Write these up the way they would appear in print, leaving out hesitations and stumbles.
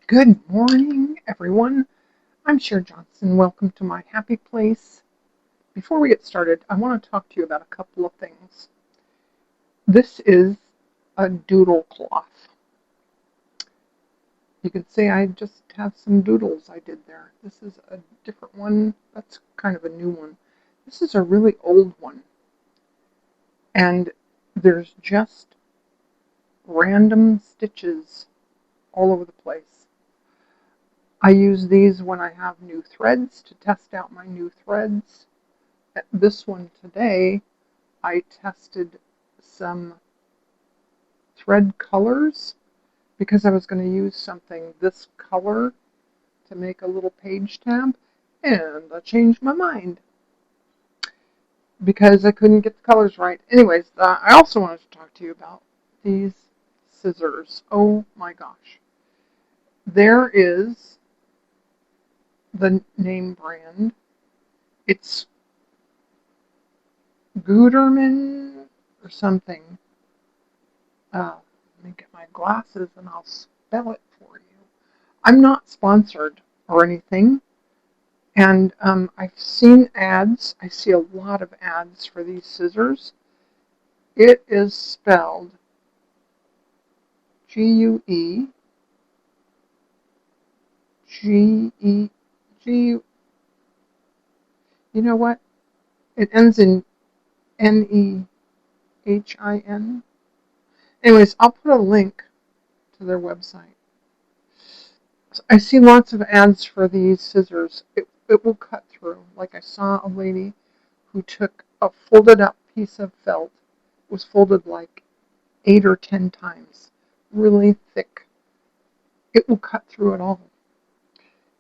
Good morning, everyone. I'm Cher Johnson. Welcome to my happy place. Before we get started, I want to talk to you about a couple of things. This is a doodle cloth. You can see I just have some doodles I did there. This is a different one. That's kind of a new one. This is a really old one. And there's just random stitches all over the place. I use these when I have new threads to test out my new threads. This one today, I tested some thread colors because I was going to use something this color to make a little page tab, and I changed my mind because I couldn't get the colors right. Anyways, I also wanted to talk to you about these scissors. Oh my gosh. There is the name brand. It's Gutermann or something. Let me get my glasses and I'll spell it for you. I'm not sponsored or anything, and I've seen ads. I see a lot of ads for these scissors. It is spelled G-U-E, G-E, G, you know what? It ends in N-E-H-I-N. Anyways, I'll put a link to their website. I see lots of ads for these scissors. It will cut through. Like I saw a lady who took a folded up piece of felt. It was folded like 8 or 10 times. Really thick. It will cut through it all.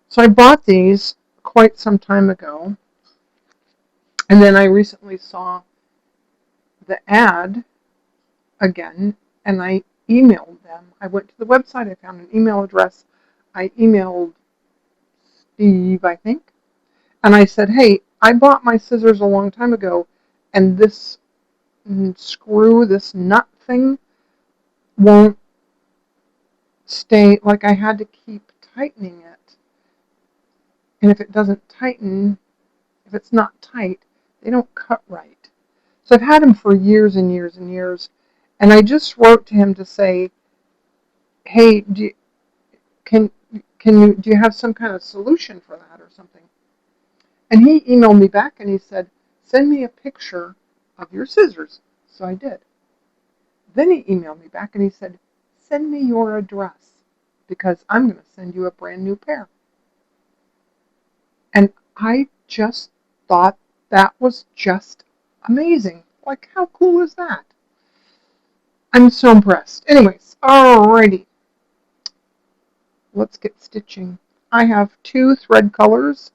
So I bought these quite some time ago. And then I recently saw the ad again, and I emailed them. I went to the website. I found an email address. I emailed Steve, I think. And I said, hey, I bought my scissors a long time ago, and this screw, this nut thing, won't stay. Like I had to keep tightening it. And if it doesn't tighten, if it's not tight, they don't cut right. So I've had them for years and years and years. And I just wrote to him to say, hey, do you have some kind of solution for that or something? And he emailed me back and he said, send me a picture of your scissors. So I did. Then he emailed me back and he said, send me your address because I'm going to send you a brand new pair. And I just thought that was just amazing. Like, how cool is that? I'm so impressed. Anyways, alrighty. Let's get stitching. I have two thread colors,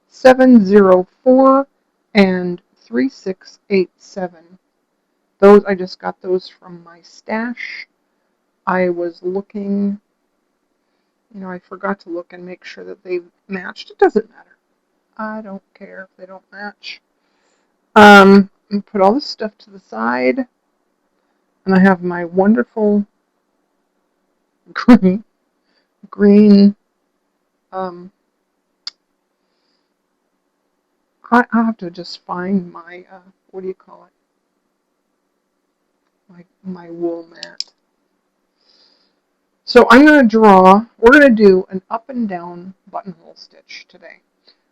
704 and 3687. Those, I just got those from my stash. I was looking, I forgot to look and make sure that they matched. It doesn't matter. I don't care if they don't match. Put all this stuff to the side. And I have my wonderful green, I'll have to just find my, what do you call it? My wool mat. So I'm going to we're going to do an up and down buttonhole stitch today.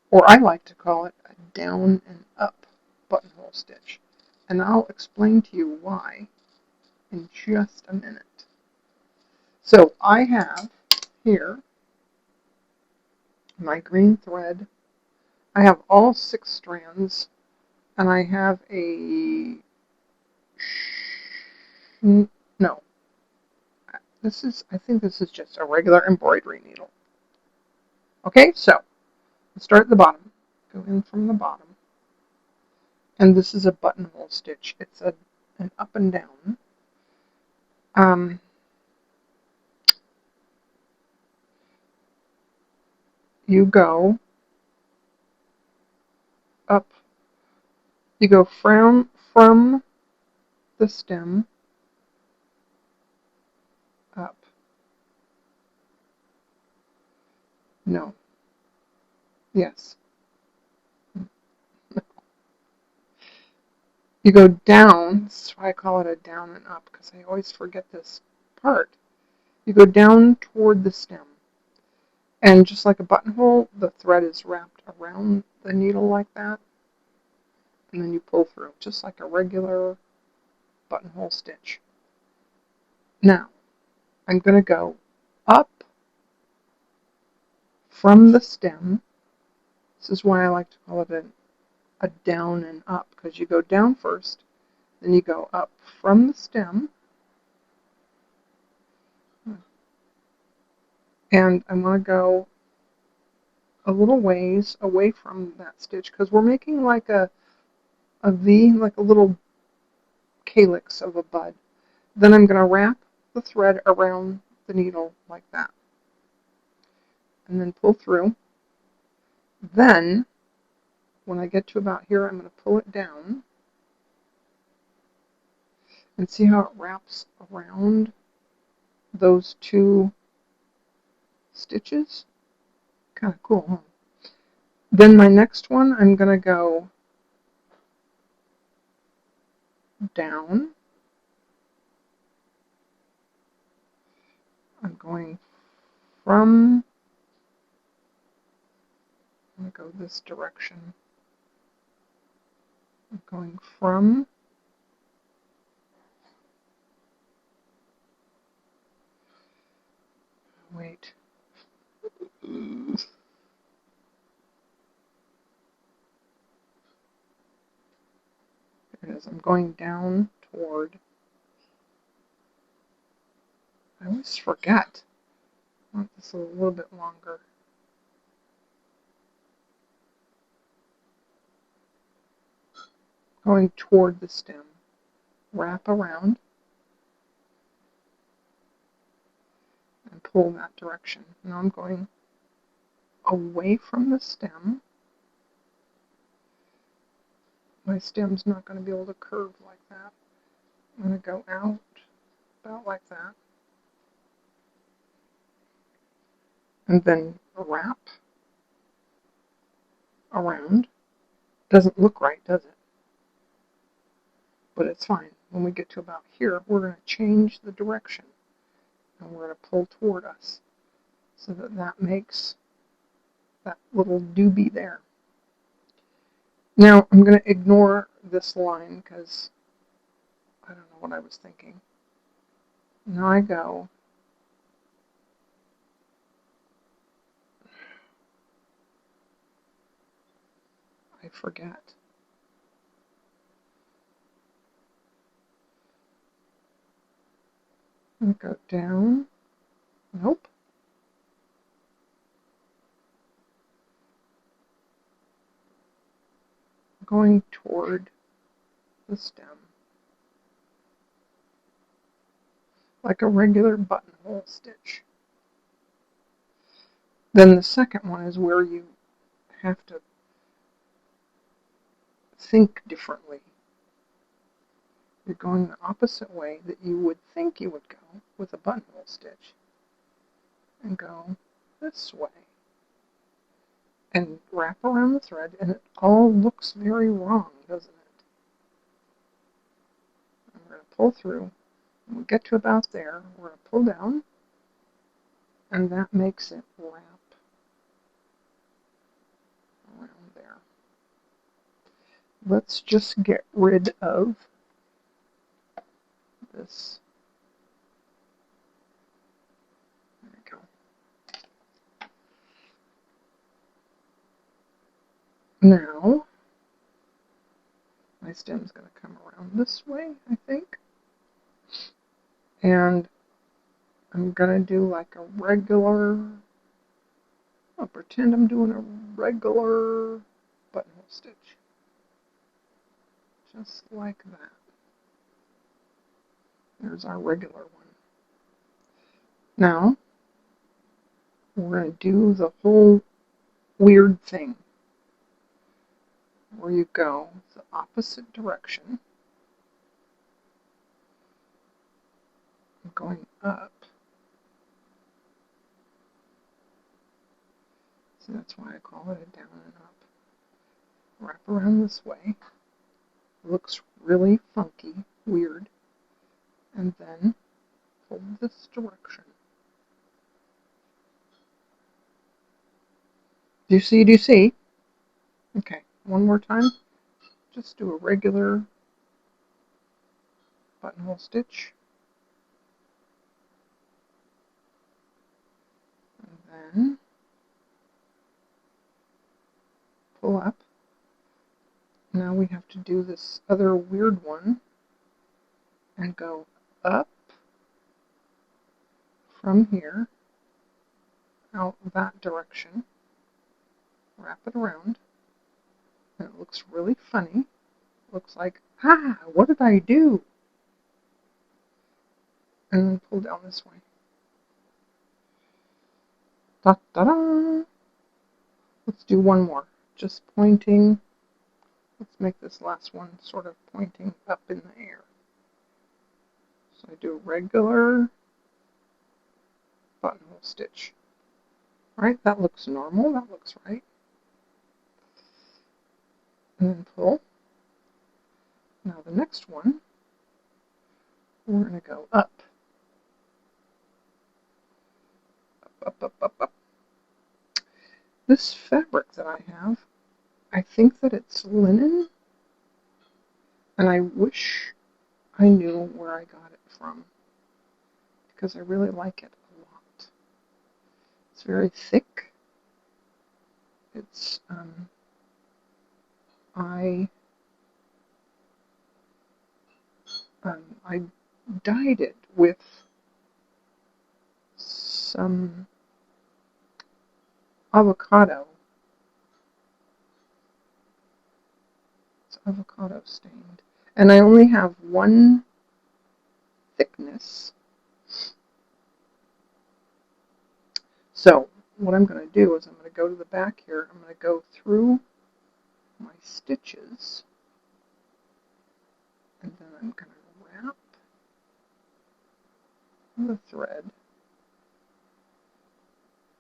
Or I like to call it a down and up buttonhole stitch. And I'll explain to you why in just a minute. So I have here my green thread. I have all 6 strands, and I have a, no, I think this is just a regular embroidery needle. Okay, so let's start at the bottom. Go in from the bottom. And this is a buttonhole stitch. It's an up and down. You go up. You go from the stem up. No. Yes. You go down. That's why I call it a down and up, because I always forget this part. You go down toward the stem. And just like a buttonhole, the thread is wrapped around the needle like that. And then you pull through, just like a regular buttonhole stitch. Now, I'm going to go up from the stem. This is why I like to call it a down and up, because you go down first, then you go up from the stem, and I'm going to go a little ways away from that stitch, because we're making like a V, like a little calyx of a bud. Then I'm going to wrap the thread around the needle like that, and then pull through. Then, when I get to about here, I'm going to pull it down, and see how it wraps around those two stitches? Kind of cool, huh? Then my next one, I'm going to go down. I'm going from, I'm going to go this direction. I'm going from, wait. There it is. I'm going down toward, I always forget. I want this a little bit longer. Going toward the stem. Wrap around and pull that direction. Now I'm going away from the stem. My stem's not going to be able to curve like that. I'm going to go out about like that. And then wrap around. Doesn't look right, does it? But it's fine. When we get to about here, we're going to change the direction. And we're going to pull toward us. So that makes that little doobie there. Now I'm going to ignore this line because I don't know what I was thinking. Now I go I forget. I'm going to go down. Nope. Going toward the stem. Like a regular buttonhole stitch. Then the second one is where you have to think differently. You're going the opposite way that you would think you would go with a buttonhole stitch. And go this way. And wrap around the thread, and it all looks very wrong, doesn't it? And we're going to pull through. When we get to about there, we're going to pull down, and that makes it wrap around there. Let's just get rid of this. There we go. Now, my stem's going to come around this way, I think. And I'm going to do like a regular, I'll pretend I'm doing a regular buttonhole stitch. Just like that. There's our regular one. Now, we're going to do the whole weird thing where you go the opposite direction. I'm going up. So that's why I call it a down and up. Wrap around this way. Looks really funky, weird. And then pull this direction. Do you see? Do you see? Okay, one more time. Just do a regular buttonhole stitch. And then pull up. Now we have to do this other weird one and go up from here, out that direction, wrap it around, and it looks really funny. Looks like, what did I do? And then pull down this way. Da da da! Let's do one more. Just pointing. Let's make this last one sort of pointing up in the air. So I do a regular buttonhole stitch. Right? That looks normal. That looks right. And then pull. Now the next one, we're going to go up. Up, up, up, up, up. This fabric that I have, I think that it's linen, and I wish I knew where I got it from, because I really like it a lot. It's very thick. It's, I dyed it with some avocado. It's avocado stained. And I only have one thickness. So what I'm going to do is I'm going to go to the back here. I'm going to go through my stitches. And then I'm going to wrap the thread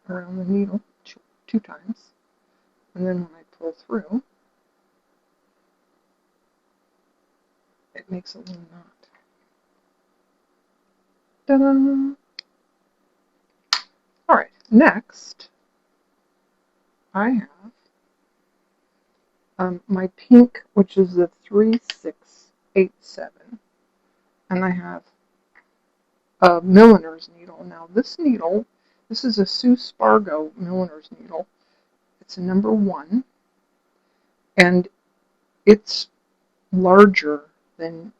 around the needle two times. And then when I pull through, it makes a little knot. Ta-da! Alright, next I have my pink, which is the 3687, and I have a milliner's needle. Now this needle, this is a Sue Spargo milliner's needle. It's a number 1, and it's larger than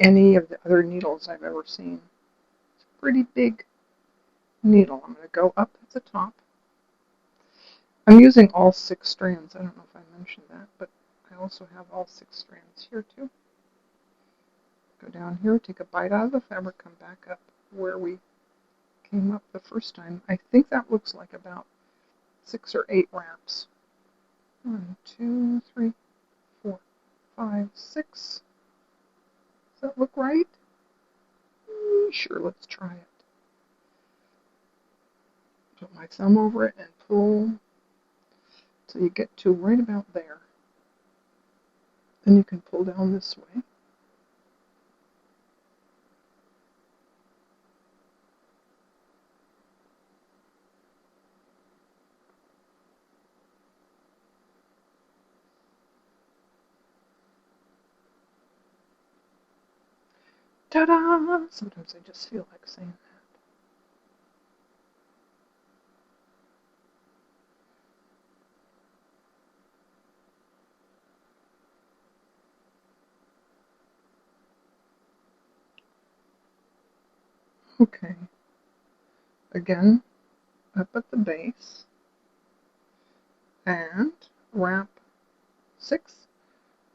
any of the other needles I've ever seen. It's a pretty big needle. I'm going to go up at the top. I'm using all 6 strands. I don't know if I mentioned that, but I also have all 6 strands here too. Go down here, take a bite out of the fabric, come back up where we came up the first time. I think that looks like about 6 or 8 wraps. 1, 2, 3, 4, 5, 6. Does that look right? Sure, let's try it. Put my thumb over it and pull till you get to right about there. Then you can pull down this way. Ta-da! Sometimes I just feel like saying that. Okay. Again, up at the base. And wrap 6.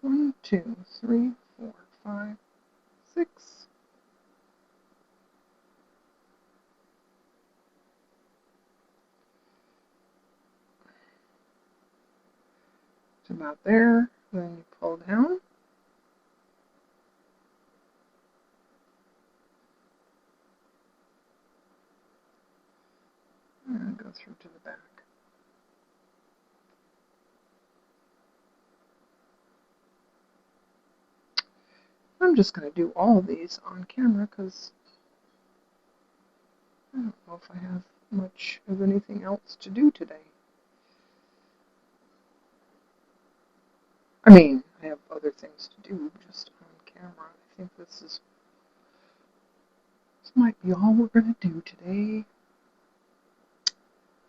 1, 2, 3, 4, 5, 6. It's about there. Then you pull down. And go through to the back. I'm just going to do all of these on camera because I don't know if I have much of anything else to do today. I mean, I have other things to do just on camera. I think this might be all we're going to do today.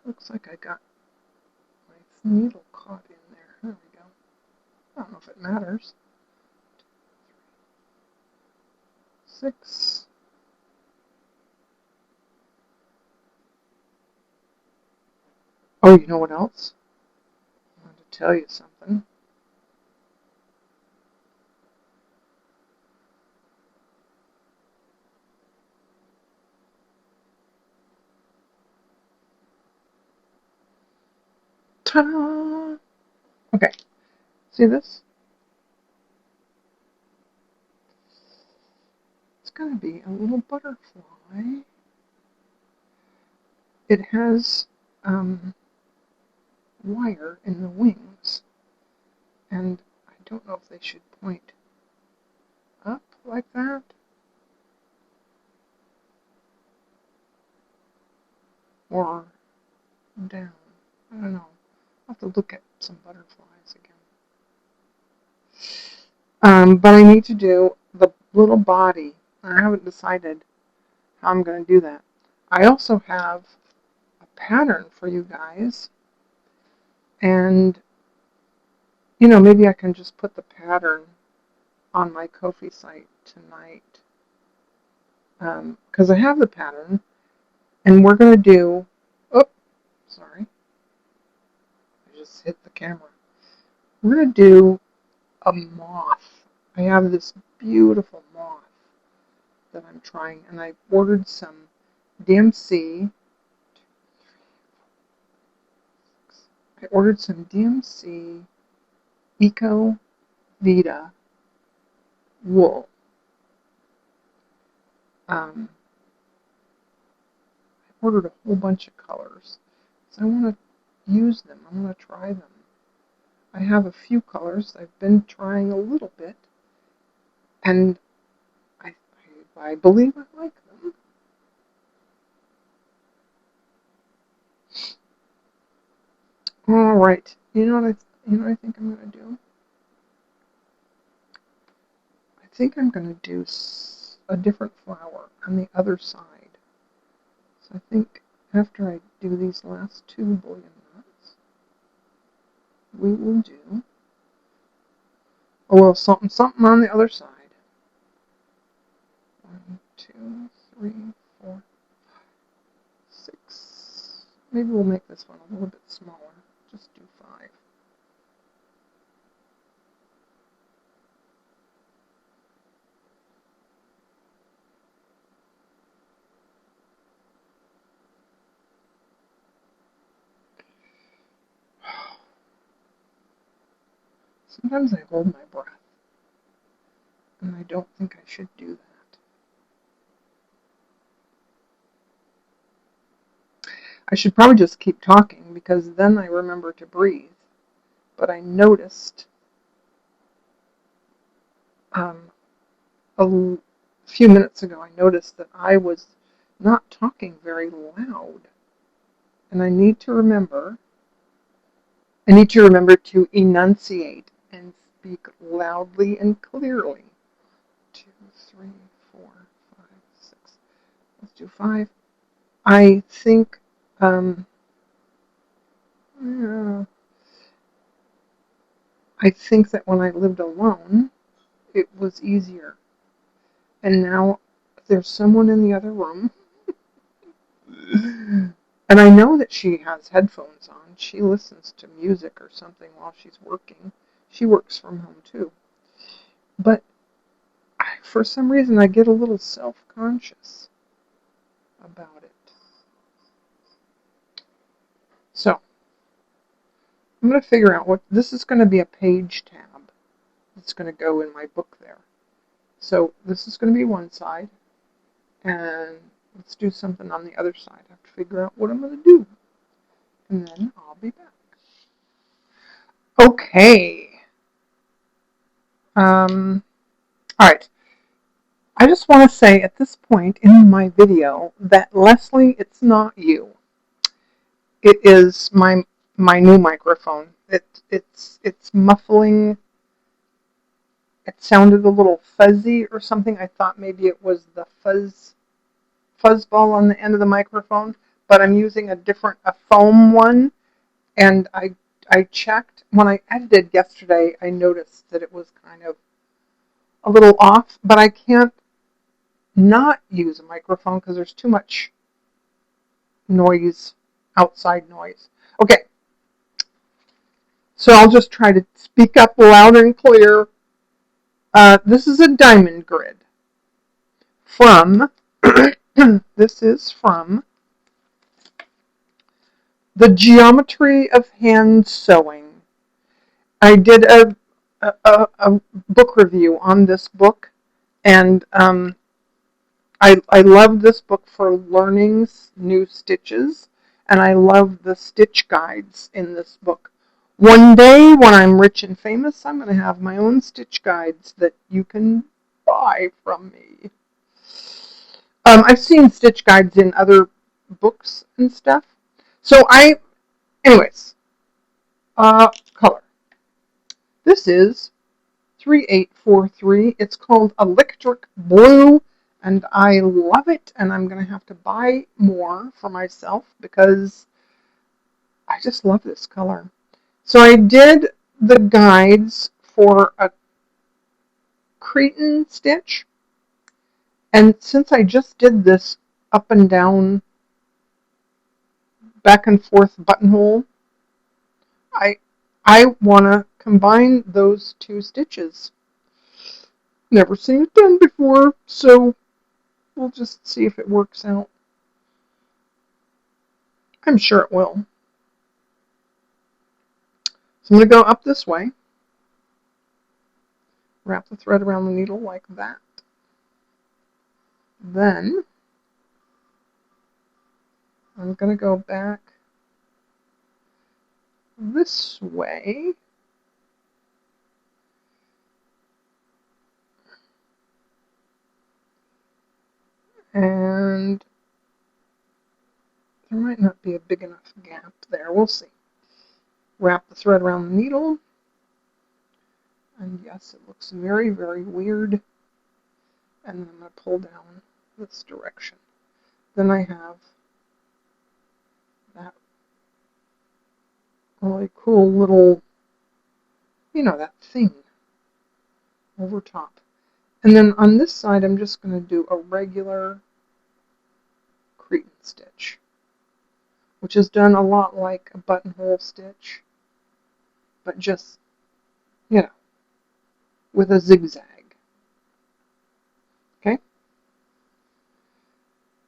Looks like I got my needle caught in there. There we go. I don't know if it matters. 6. Oh, you know what else? I wanted to tell you something. Ta-da! Okay, see this? It's going to be a little butterfly. It has wire in the wings, and I don't know if they should point up like that or down. I don't know. I'll have to look at some butterflies again. But I need to do the little body. I haven't decided how I'm going to do that. I also have a pattern for you guys, and maybe I can just put the pattern on my Ko-fi site tonight, because I have the pattern, and we're going to do, oh, sorry, I just hit the camera. We're going to do a moth. I have this beautiful moth that I'm trying, and I ordered some DMC. I ordered some DMC Eco Vita wool. I ordered a whole bunch of colors, so I want to use them. I want to try them. I have a few colors I've been trying a little bit, and I believe I like them. All right. You know what I think I'm going to do? I think I'm going to do a different flower on the other side. So I think after I do these last 2 bullion nuts, we will do a little something something on the other side. 1, 2, 3, 4, 6. Maybe we'll make this one a little bit smaller. Just do 5. Sometimes I hold my breath, and I don't think I should do that. I should probably just keep talking, because then I remember to breathe. But I noticed a few minutes ago, I noticed that I was not talking very loud. And I need to remember to enunciate and speak loudly and clearly. 2, 3, 4, 5, 6. Let's do 5. I think that when I lived alone, it was easier. And now there's someone in the other room. And I know that she has headphones on. She listens to music or something while she's working. She works from home too. But for some reason, I get a little self-conscious about it. So, I'm going to figure out what, this is going to be a page tab that's going to go in my book there. So, this is going to be one side, and let's do something on the other side. I have to figure out what I'm going to do, and then I'll be back. Okay. All right. I just want to say at this point in my video that Leslie, it's not you. It is my new microphone. It's muffling. It sounded a little fuzzy or something. I thought maybe it was the fuzzball on the end of the microphone, but I'm using a foam one, and I checked when I edited yesterday. I noticed that it was kind of a little off, but I can't not use a microphone because there's too much noise, outside noise. Okay, so I'll just try to speak up loud and clear. This is a diamond grid from, this is from The Geometry of Hand Sewing. I did a book review on this book, and I love this book for learning new stitches, and I love the stitch guides in this book. One day, when I'm rich and famous, I'm going to have my own stitch guides that you can buy from me. I've seen stitch guides in other books and stuff. So anyways, color. This is 3843. It's called Electric Blue, and I love it, and I'm going to have to buy more for myself because I just love this color. So I did the guides for a Cretan stitch, and since I just did this up and down, back and forth buttonhole, I want to combine those two stitches. Never seen it done before, so we'll just see if it works out. I'm sure it will. So I'm going to go up this way, wrap the thread around the needle like that. Then I'm going to go back this way. And there might not be a big enough gap there. We'll see. Wrap the thread around the needle. And yes, it looks very, very weird. And then I'm going to pull down this direction. Then I have that really cool little, that thing over top. And then on this side, I'm just going to do a regular Cretan stitch, which is done a lot like a buttonhole stitch, but just, with a zigzag. Okay?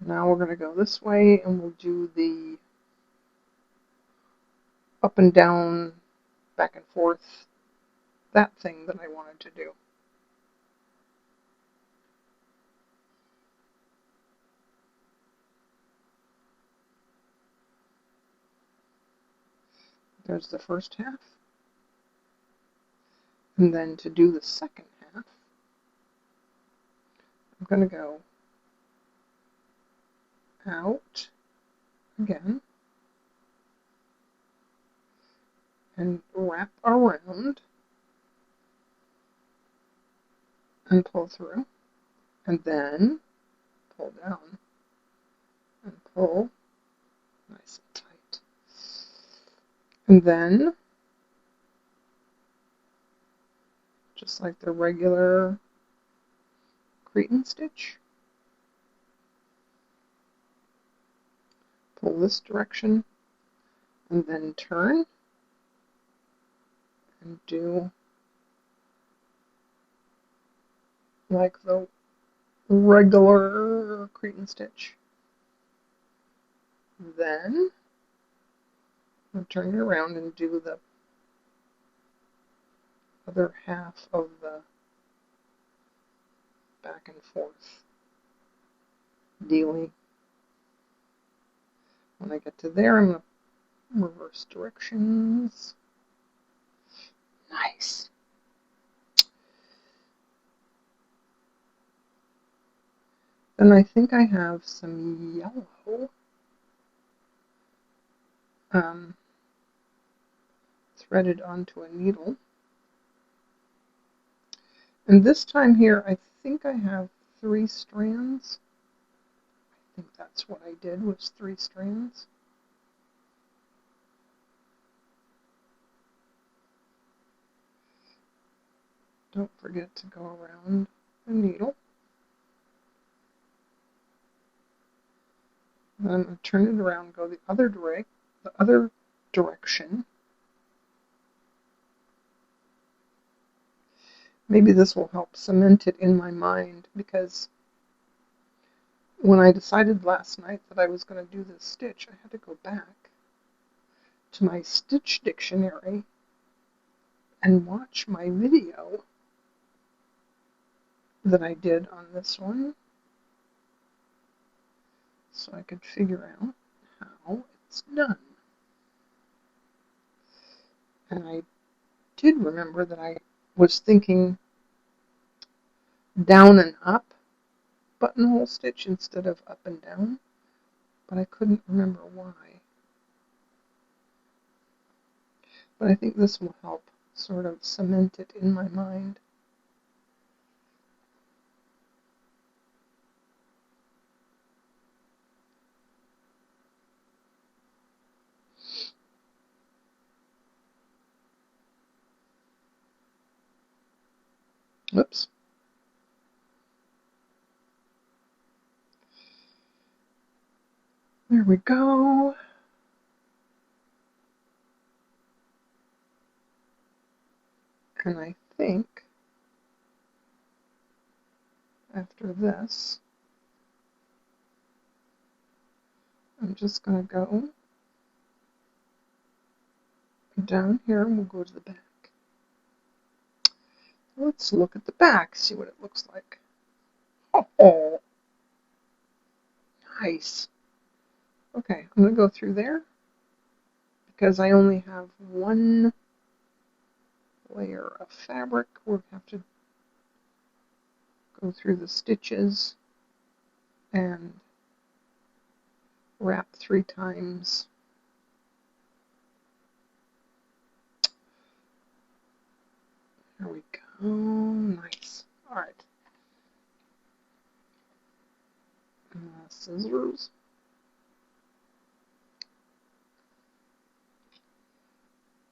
Now we're going to go this way, and we'll do the up and down, back and forth, that thing that I wanted to do. There's the first half. And then to do the second half, I'm going to go out again and wrap around and pull through, and then pull down and pull nice and tight. And then, just like the regular Cretan stitch, pull this direction and then turn and do like the regular Cretan stitch. Then I'll turn it around and do the other half of the back and forth dealy. When I get to there, I'm going to reverse directions. Nice. Then I think I have some yellow threaded onto a needle. And this time here, I think I have 3 strands. I think that's what I did, was 3 strands. Don't forget to go around the needle. Then I'm going to turn it around and go the other direction. Maybe this will help cement it in my mind, because when I decided last night that I was going to do this stitch, I had to go back to my stitch dictionary and watch my video that I did on this one, so I could figure out how it's done. And I did remember that I was thinking down and up buttonhole stitch instead of up and down, but I couldn't remember why. But I think this will help sort of cement it in my mind. Oops. There we go. And I think after this, I'm just going to go down here and we'll go to the back. Let's look at the back, see what it looks like. Oh, nice. Okay, I'm going to go through there because I only have 1 layer of fabric. We'll have to go through the stitches and wrap 3 times. There we go. Nice. All right. Scissors.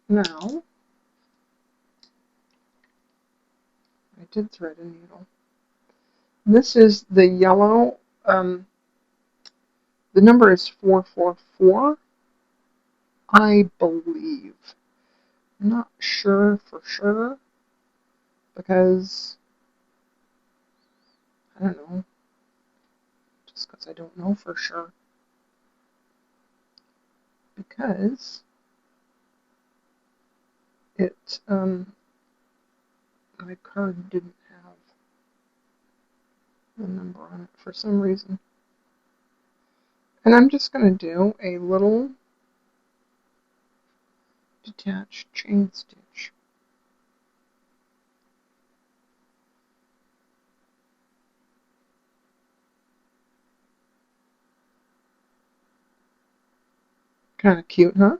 Now, I did thread a needle. This is the yellow. The number is 444, I believe. I'm not sure for sure because I don't know. Just because I don't know for sure. Because it my card didn't have the number on it for some reason. And I'm just going to do a little detached chain stitch. Kind of cute, huh?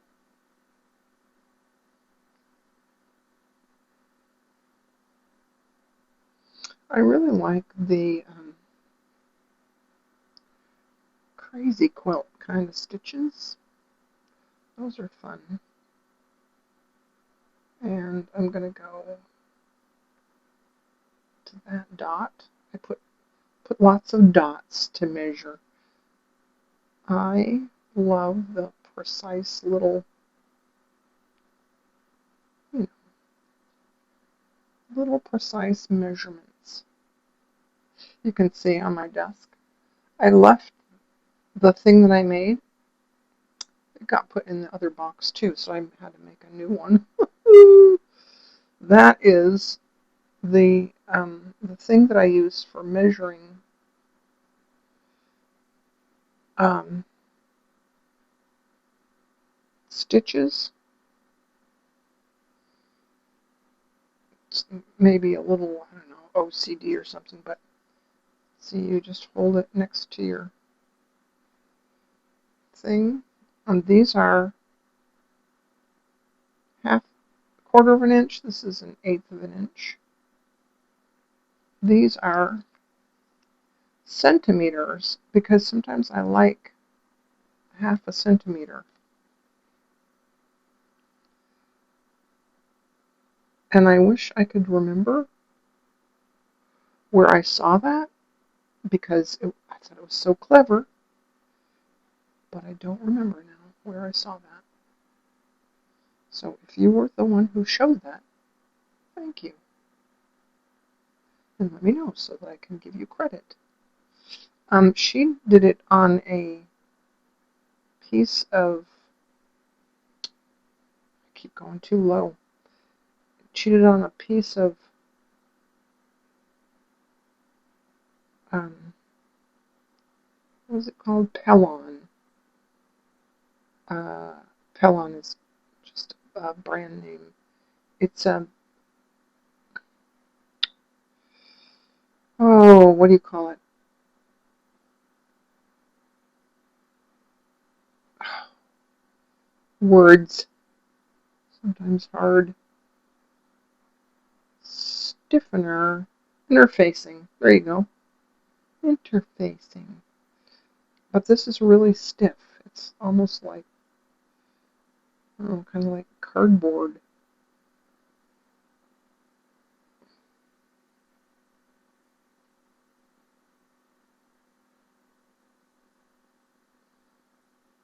I really like the crazy quilt kind of stitches. Those are fun. And I'm going to go to that dot. I put lots of dots to measure. I love the precise little, little precise measurements. You can see on my desk. I left the thing that I made. It got put in the other box too, so I had to make a new one. That is the thing that I use for measuring stitches. It's maybe a little, I don't know, OCD or something, but See, you just hold it next to your thing. And these are quarter of an inch. This is an eighth of an inch. These are centimeters because sometimes I like half a centimeter. And I wish I could remember where I saw that because I thought it was so clever, but I don't remember now where I saw that. So if you were the one who showed that, thank you. And let me know so that I can give you credit. She did it on a piece of, I keep going too low. She did it on a piece of what was it called? Pellon. Pellon is just a brand name. It's oh, what do you call it? Words. Sometimes hard. Stiffener. Interfacing. There you go. Interfacing. But this is really stiff. It's almost like, I don't know, kind of like cardboard.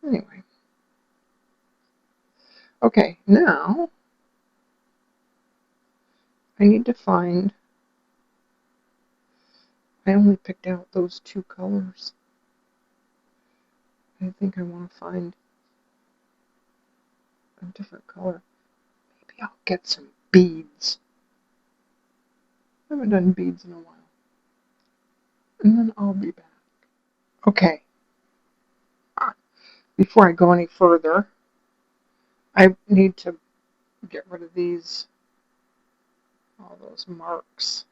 Anyway. Okay, now I need to find, I only picked out those two colors. I think I want to find a different color. Maybe I'll get some beads. I haven't done beads in a while. And then I'll be back. Okay. Before I go any further, I need to get rid of these, all those marks.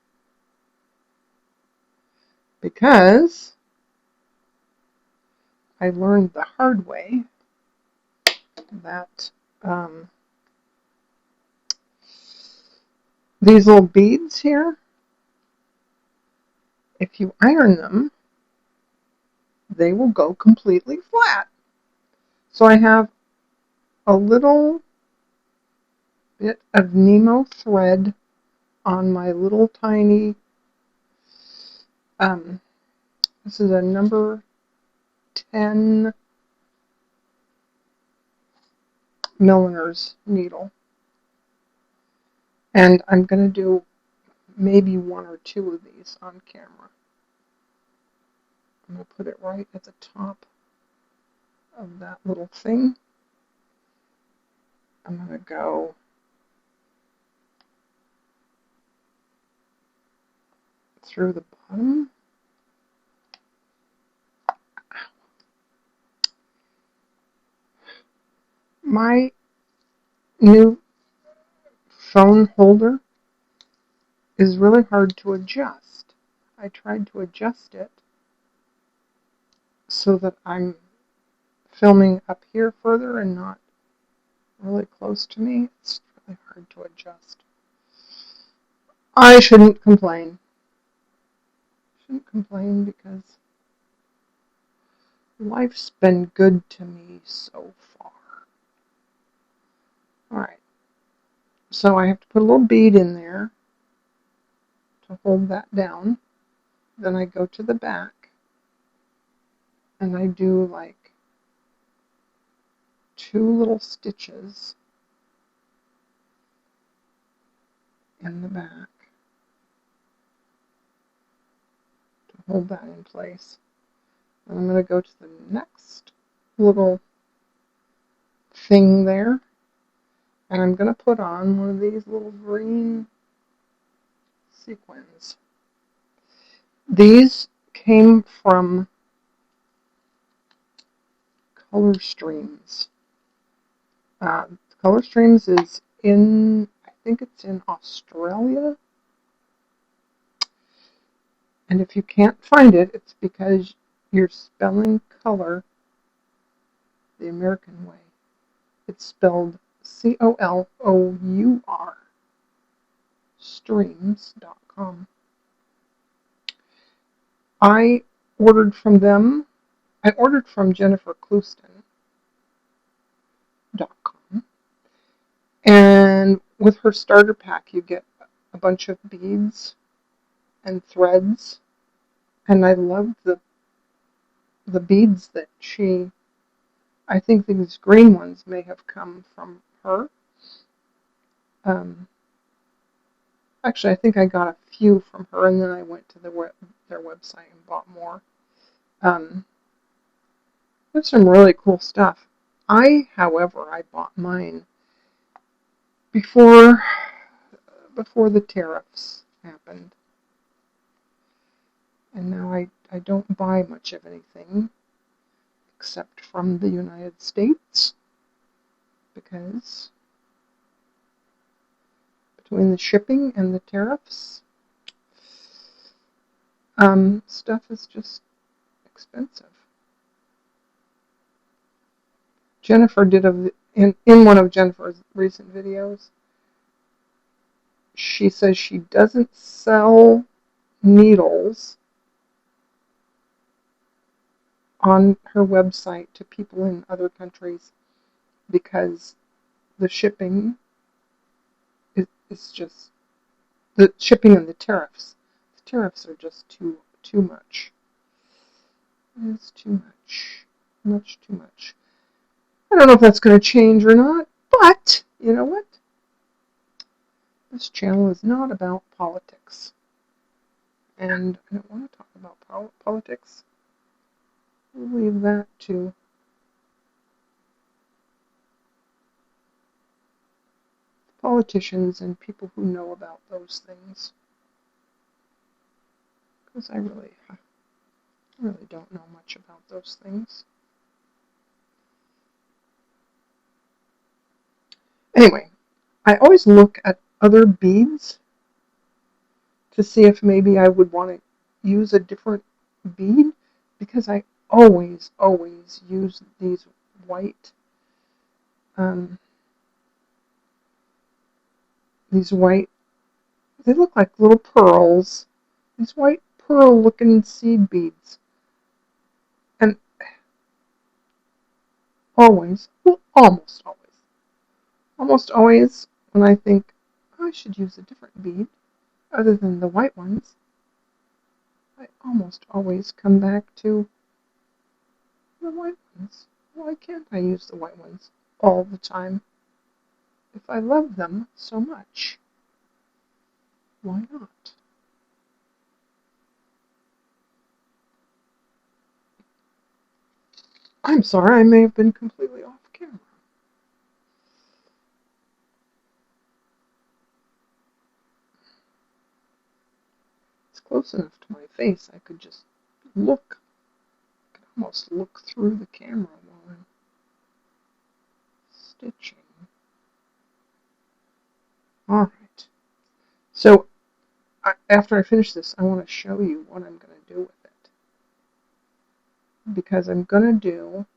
Because I learned the hard way that these little beads here, if you iron them, they will go completely flat. So I have a little bit of Nemo thread on my little tiny, this is a number 10 milliner's needle. And I'm going to do maybe one or two of these on camera. I'm going to put it right at the top of that little thing. I'm going to go through the bottom. My new phone holder is really hard to adjust. I tried to adjust it so that I'm filming up here further and not really close to me. It's really hard to adjust. I shouldn't complain. Shouldn't complain because life's been good to me so far. Alright, so I have to put a little bead in there to hold that down. Then I go to the back and I do like 2 little stitches in the back to hold that in place. And I'm going to go to the next little thing there, and I'm going to put on one of these little green sequins. These came from Color Streams. Color Streams is in, I think it's in Australia. And if you can't find it, it's because you're spelling color the American way. It's spelled COLOUR, streams.com. I ordered from them. I ordered from jenniferclouston.com. And with her starter pack, you get a bunch of beads and threads. And I loved the beads that I think these green ones may have come from her. Actually, I think I got a few from her, and then I went to their website and bought more. There's some really cool stuff. However, I bought mine before the tariffs happened. And now I don't buy much of anything except from the United States, because between the shipping and the tariffs, stuff is just expensive. Jennifer did in one of Jennifer's recent videos, she says she doesn't sell needles on her website to people in other countries because the shipping is just the shipping and the tariffs. The tariffs are just too much. It's too much too much. I don't know if that's going to change or not, but you know what? This channel is not about politics, and I don't want to talk about politics. We'll leave that to politicians and people who know about those things, because I really don't know much about those things. Anyway, I always look at other beads to see if maybe I would want to use a different bead, because I always use these white they look like little pearls, these white pearl looking seed beads. And almost always when I think, oh, I should use a different bead other than the white ones, I almost always come back to the white ones. Why can't I use the white ones all the time? If I love them so much, why not? I'm sorry, I may have been completely off camera. It's close enough to my face, I could just look. I could almost look through the camera while I'm stitching. Alright, so after I finish this, I want to show you what I'm going to do with it. Because I'm going to do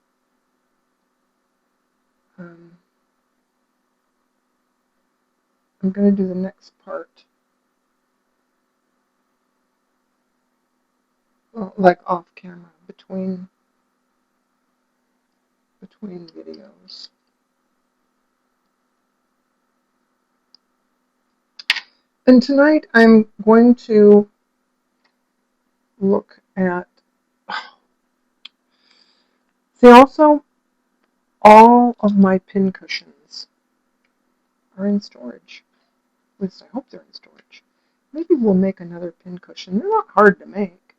the next part like off camera, between videos. And tonight I'm going to look at, see, also all of my pin cushions are in storage. At least I hope they're in storage. Maybe we'll make another pin cushion. They're not hard to make.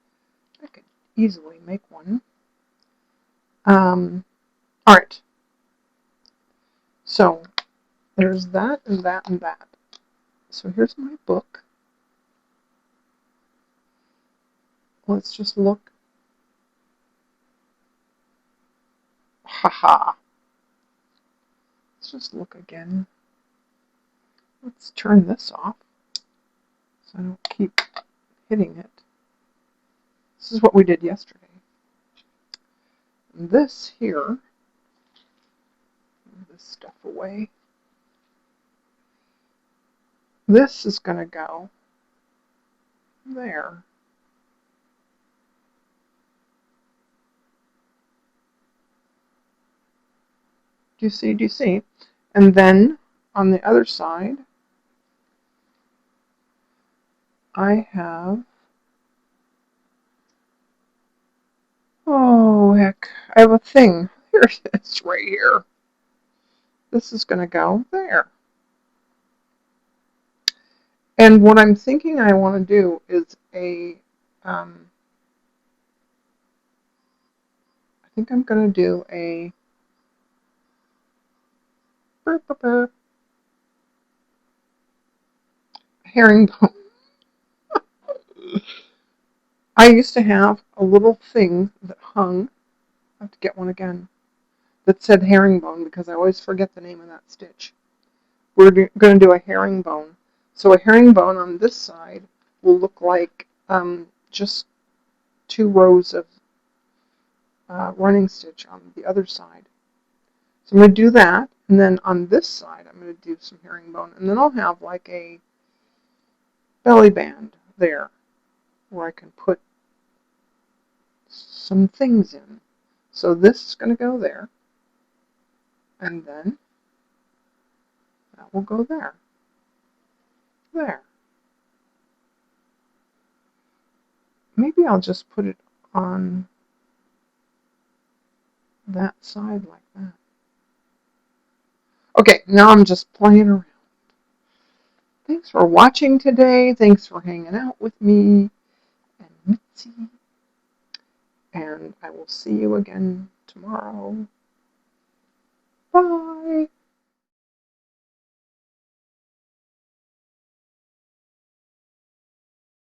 I could easily make one. Alright. So there's that and that and that. So here's my book. Let's just look. Haha. Let's just look again. Let's turn this off so I don't keep hitting it. This is what we did yesterday. And this here, move this stuff away. This is going to go there. Do you see? Do you see? And then on the other side, I have, oh heck, I have a thing. Here it is, right here. This is going to go there. And what I'm thinking I want to do is I think I'm going to do a herringbone. I used to have a little thing that hung, I have to get one again, that said herringbone because I always forget the name of that stitch. We're going to do a herringbone. So a herringbone on this side will look like just 2 rows of running stitch on the other side. So I'm going to do that, and then on this side I'm going to do some herringbone, and then I'll have like a belly band there where I can put some things in. So this is going to go there, and then that will go there. There. Maybe I'll just put it on that side like that. Okay, now I'm just playing around. Thanks for watching today. Thanks for hanging out with me and Mitzi. And I will see you again tomorrow.